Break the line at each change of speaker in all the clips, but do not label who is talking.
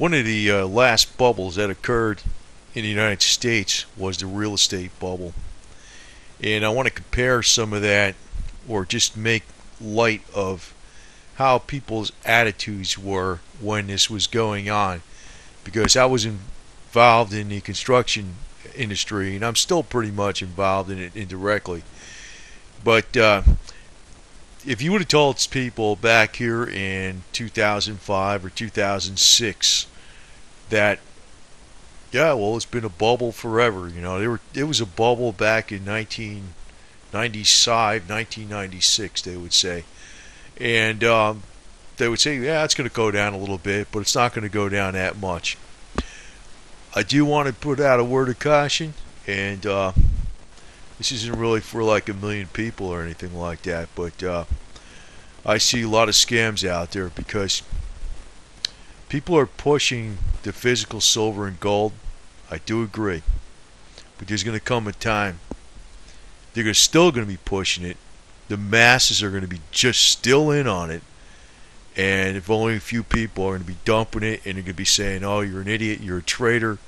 One of the last bubbles that occurred in the United States was the real estate bubble. And I want to compare some of that, or just make light of how people's attitudes were when this was going on. Because I was involved in the construction industry, and I'm still pretty much involved in it indirectly. But if you would have told people back here in 2005 or 2006 that, yeah, well, it's been a bubble forever. It was a bubble back in 1995, 1996, they would say. And they would say, yeah, it's going to go down a little bit, but it's not going to go down that much. I do want to put out a word of caution, and this isn't really for like a million people or anything like that, but I see a lot of scams out there because people are pushing the physical silver and gold. I do agree. But there's going to come a time they're still going to be pushing it. The masses are going to be just still in on it. And if only a few people are going to be dumping it, and they're going to be saying, oh, you're an idiot, you're a traitor,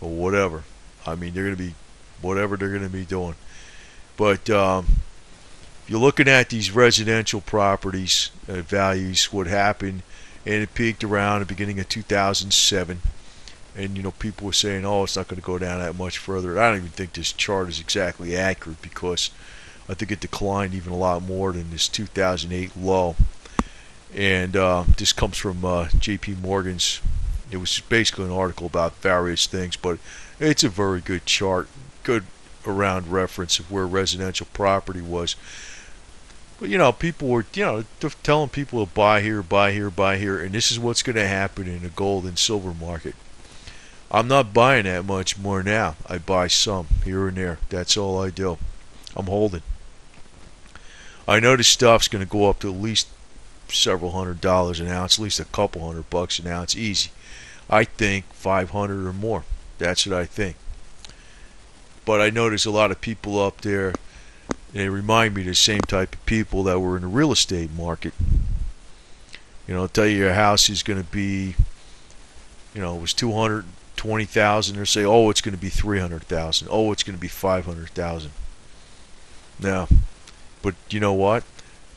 or whatever. I mean, they're going to be whatever they're going to be doing. But you're looking at these residential properties values, what happened, and it peaked around the beginning of 2007. And people were saying, oh, it's not going to go down that much further. I don't even think this chart is exactly accurate, because I think it declined even a lot more than this 2008 low. And this comes from J.P. Morgan's. It was basically an article about various things, but it's a very good chart, good around reference of where residential property was. But people were telling people to buy here, buy here, buy here, and this is what's going to happen in the gold and silver market. I'm not buying that much more now. I buy some here and there. That's all I do. I'm holding. I know this stuff's going to go up to at least several $100s an ounce, at least a couple $100 an ounce, easy. I think 500 or more. That's what I think. But I know there's a lot of people up there, and they remind me of the same type of people that were in the real estate market. I'll tell you your house is going to be, it was 220,000. They'll say, oh, it's going to be 300,000. Oh, it's going to be 500,000. Now, but you know what?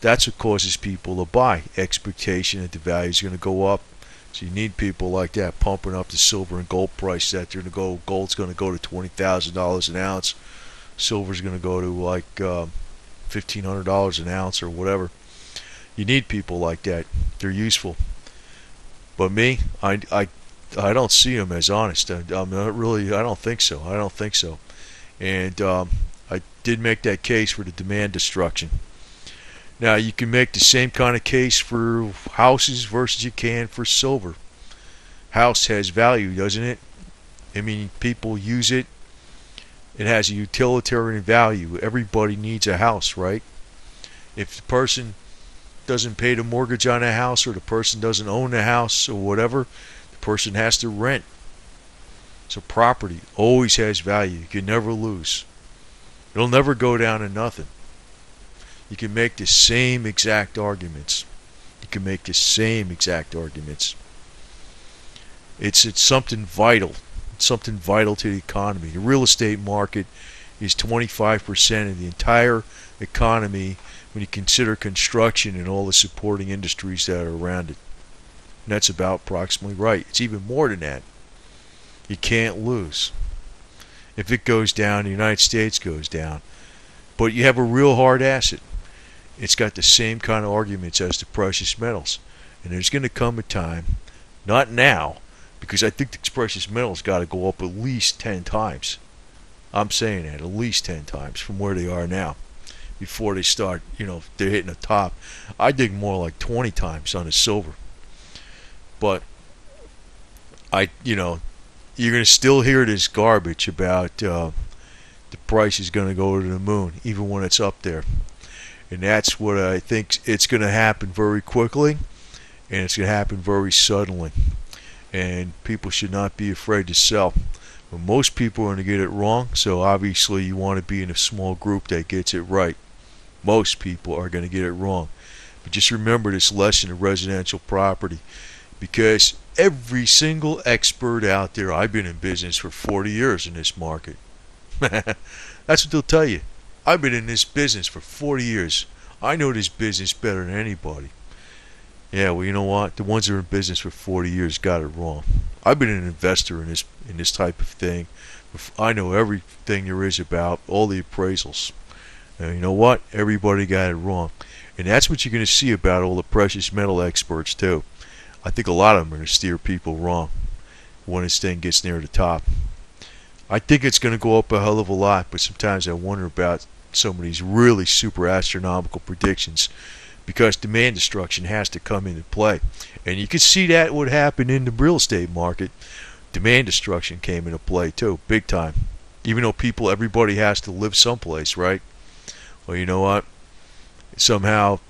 That's what causes people to buy. Expectation that the value is going to go up. So you need people like that pumping up the silver and gold price. That they're going to go. Gold's going to go to $20,000 an ounce. Silver's going to go to like $1,500 an ounce or whatever. You need people like that. They're useful. But me, I don't see them as honest. I'm not really. I don't think so. I don't think so. And I did make that case for the demand destruction. Now, you can make the same kind of case for houses versus you can for silver. House has value, doesn't it? I mean, people use it. It has a utilitarian value. Everybody needs a house, right? If the person doesn't pay the mortgage on a house, or the person doesn't own a house or whatever, the person has to rent. So property always has value. You can never lose. It'll never go down to nothing. You can make the same exact arguments. You can make the same exact arguments. It's something vital. It's something vital to the economy. The real estate market is 25% of the entire economy when you consider construction and all the supporting industries that are around it. And that's about approximately right. It's even more than that. You can't lose. If it goes down, the United States goes down. But you have a real hard asset. It's got the same kind of arguments as the precious metals. And there's going to come a time, not now, because I think the precious metals got to go up at least 10 times. I'm saying that, at least 10 times from where they are now, before they start, they're hitting the top. I think more like 20 times on the silver. But you're going to still hear this garbage about the price is going to go to the moon, even when it's up there. And that's what I think. It's going to happen very quickly, and it's going to happen very suddenly. And people should not be afraid to sell. But most people are going to get it wrong, so obviously you want to be in a small group that gets it right. Most people are going to get it wrong. But just remember this lesson of residential property. because every single expert out there, I've been in business for 40 years in this market. That's what they'll tell you. I've been in this business for 40 years. I know this business better than anybody. Yeah, well, you know what? The ones that are in business for 40 years got it wrong. I've been an investor in this type of thing. I know everything there is about all the appraisals. And you know what? Everybody got it wrong. And that's what you're going to see about all the precious metal experts too. I think a lot of them are going to steer people wrong when this thing gets near the top. I think it's going to go up a hell of a lot, but sometimes I wonder about some of these really super astronomical predictions, because demand destruction has to come into play. And you can see that what happened in the real estate market. Demand destruction came into play too, big time. Even though everybody has to live someplace, right? Well, you know what? Somehow,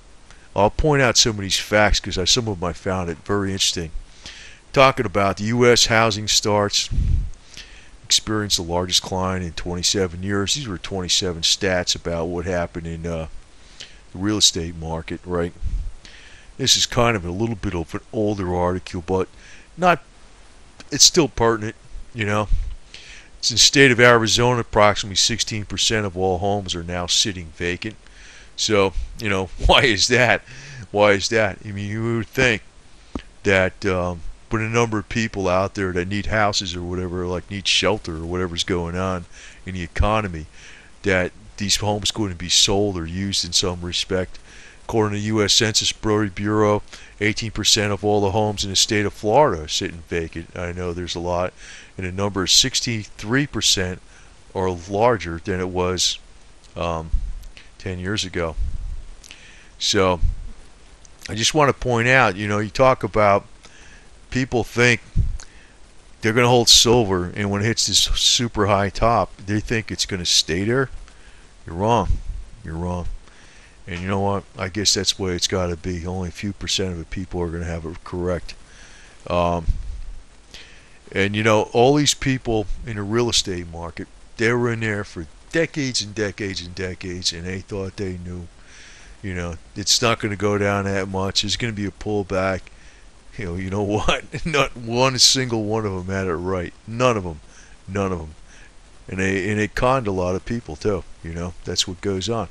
I'll point out some of these facts because some of them I found it very interesting. Talking about the U.S. housing starts experienced the largest decline in 27 years. These were 27 stats about what happened in the real estate market, right? This is kind of a little bit of an older article, but not. It's still pertinent, you know. It's in the state of Arizona, approximately 16% of all homes are now sitting vacant. So, you know, why is that? Why is that? I mean, you would think that with a number of people out there that need houses or whatever, like need shelter or whatever's going on in the economy, that these homes going to be sold or used in some respect. According to the U.S. Census Bureau, 18% of all the homes in the state of Florida are sitting vacant. I know there's a lot. And the number is 63% or larger than it was 10 years ago. So I just want to point out, you know, you talk about people think they're going to hold silver, and when it hits this super high top, they think it's going to stay there. You're wrong. You're wrong. And you know what? I guess that's the way it's got to be. Only a few percent of the people are going to have it correct. And you know, all these people in the real estate market, they were in there for decades and decades and decades, and they thought they knew. You know, it's not going to go down that much. There's going to be a pullback. You know what? Not one single one of them had it right. None of them. None of them. And they conned a lot of people too. You know, that's what goes on.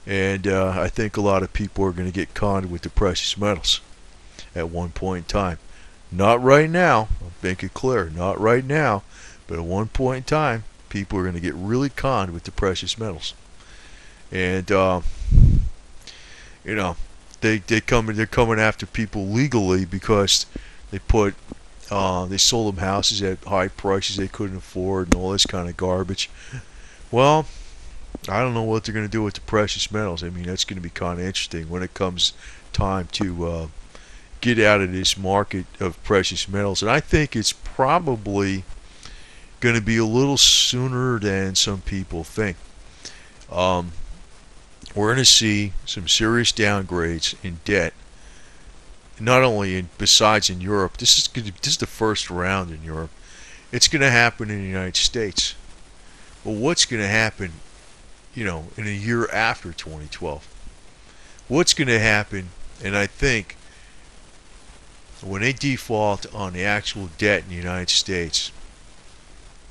And I think a lot of people are going to get conned with the precious metals at one point in time. Not right now. I'll make it clear. Not right now. But at one point in time, people are going to get really conned with the precious metals. And you know, they're coming after people legally because they sold them houses at high prices they couldn't afford and all this kind of garbage. Well, I don't know what they're going to do with the precious metals. I mean, that's going to be kind of interesting when it comes time to get out of this market of precious metals. And I think it's probably going to be a little sooner than some people think. We're going to see some serious downgrades in debt. Not only besides in Europe. This is the first round in Europe. It's going to happen in the United States. Well, what's going to happen, you know, in a year after 2012? What's going to happen? And I think when they default on the actual debt in the United States,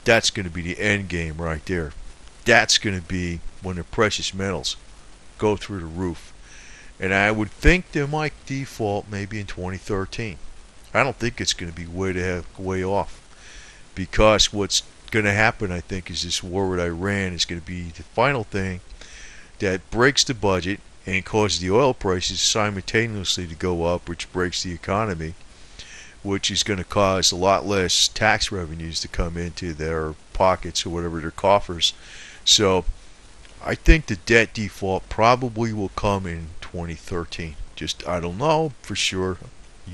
that's going to be the end game right there. That's going to be when the precious metals go through the roof. And I would think they might default maybe in 2013. I don't think it's going to be way off. Because what's going to happen, I think, is this war with Iran is going to be the final thing that breaks the budget and causes the oil prices simultaneously to go up, which breaks the economy, which is going to cause a lot less tax revenues to come into their pockets or whatever, their coffers. So I think the debt default probably will come in 2013. Just, I don't know for sure.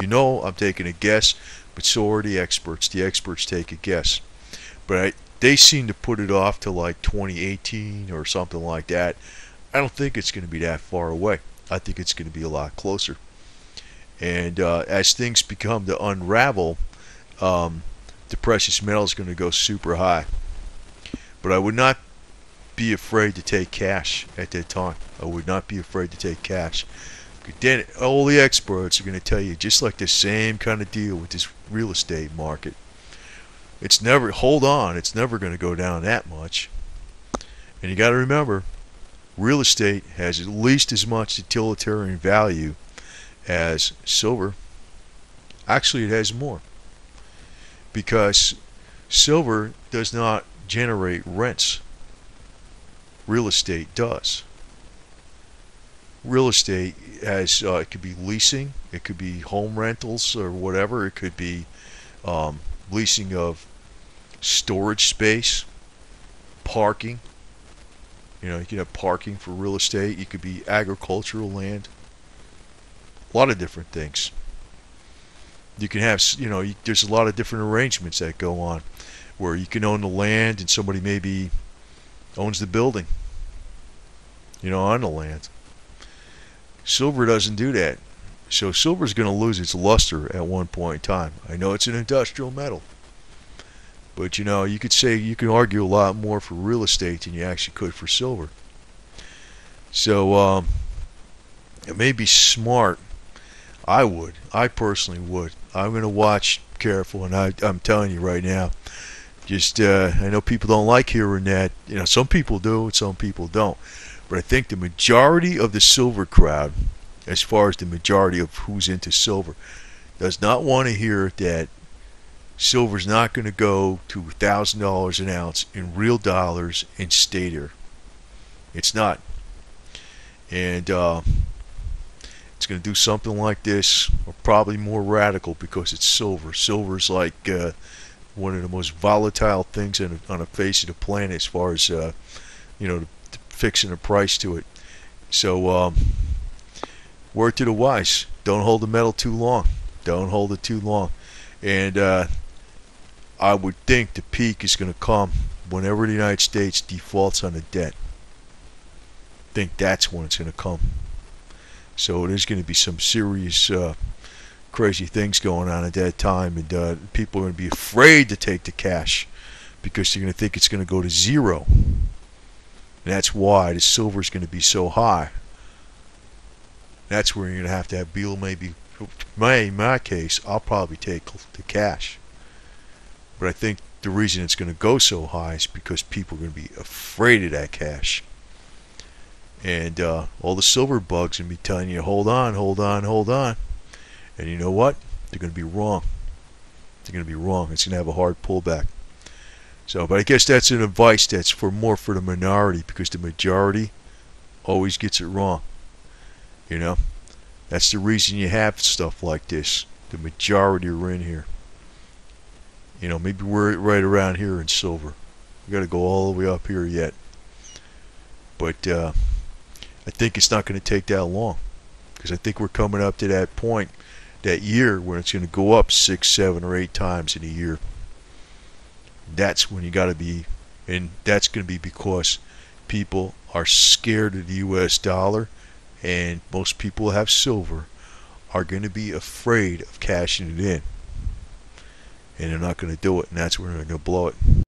You know, I'm taking a guess, but so are the experts. The experts take a guess. But they seem to put it off to like 2018 or something like that. I don't think it's going to be that far away. I think it's going to be a lot closer. And as things become to unravel, the precious metal is going to go super high. But I would not be afraid to take cash at that time. I would not be afraid to take cash. Then all the experts are going to tell you just like the same kind of deal with this real estate market. It's never, hold on, it's never going to go down that much. And you got to remember, real estate has at least as much utilitarian value as silver. Actually, it has more, because silver does not generate rents. Real estate does. Real estate has, it could be leasing, it could be home rentals or whatever, it could be leasing of storage space, parking. You know, you can have parking for real estate. You could be agricultural land. A lot of different things. You can have, you know, there's a lot of different arrangements that go on where you can own the land and somebody maybe owns the building, you know, on the land. Silver doesn't do that. So silver is going to lose its luster at one point in time. I know it's an industrial metal, but you know, you could say, you can argue a lot more for real estate than you actually could for silver. So it may be smart. I personally would. I'm going to watch careful, and I'm telling you right now, just I know people don't like hearing that. You know, some people do and some people don't. But I think the majority of the silver crowd, as far as the majority of who's into silver, does not want to hear that silver's not going to go to $1,000 an ounce in real dollars and stay there. It's not. And it's going to do something like this, or probably more radical, because it's silver. Silver's like one of the most volatile things on the face of the planet, as far as you know, fixing a price to it. So word to the wise: don't hold the metal too long. Don't hold it too long. And I would think the peak is going to come whenever the United States defaults on the debt. I think that's when it's going to come. So there's going to be some serious crazy things going on at that time, and people are going to be afraid to take the cash because they're going to think it's going to go to zero. And that's why the silver is going to be so high. That's where you're going to have Bill. Maybe, in my case, I'll probably take the cash. But I think the reason it's going to go so high is because people are going to be afraid of that cash. And all the silver bugs are going to be telling you, hold on, hold on, hold on. And you know what? They're going to be wrong. They're going to be wrong. It's going to have a hard pullback. So, but I guess that's an advice that's more for the minority, because the majority always gets it wrong. You know, that's the reason you have stuff like this. The majority are in here. You know, maybe we're right around here in silver. We got to go all the way up here yet. But I think it's not going to take that long, because I think we're coming up to that point, that year, when it's going to go up 6, 7, or 8 times in a year. That's when you got to be, and that's going to be because people are scared of the US dollar, and most people who have silver are going to be afraid of cashing it in, and they're not going to do it, and that's when they're going to blow it.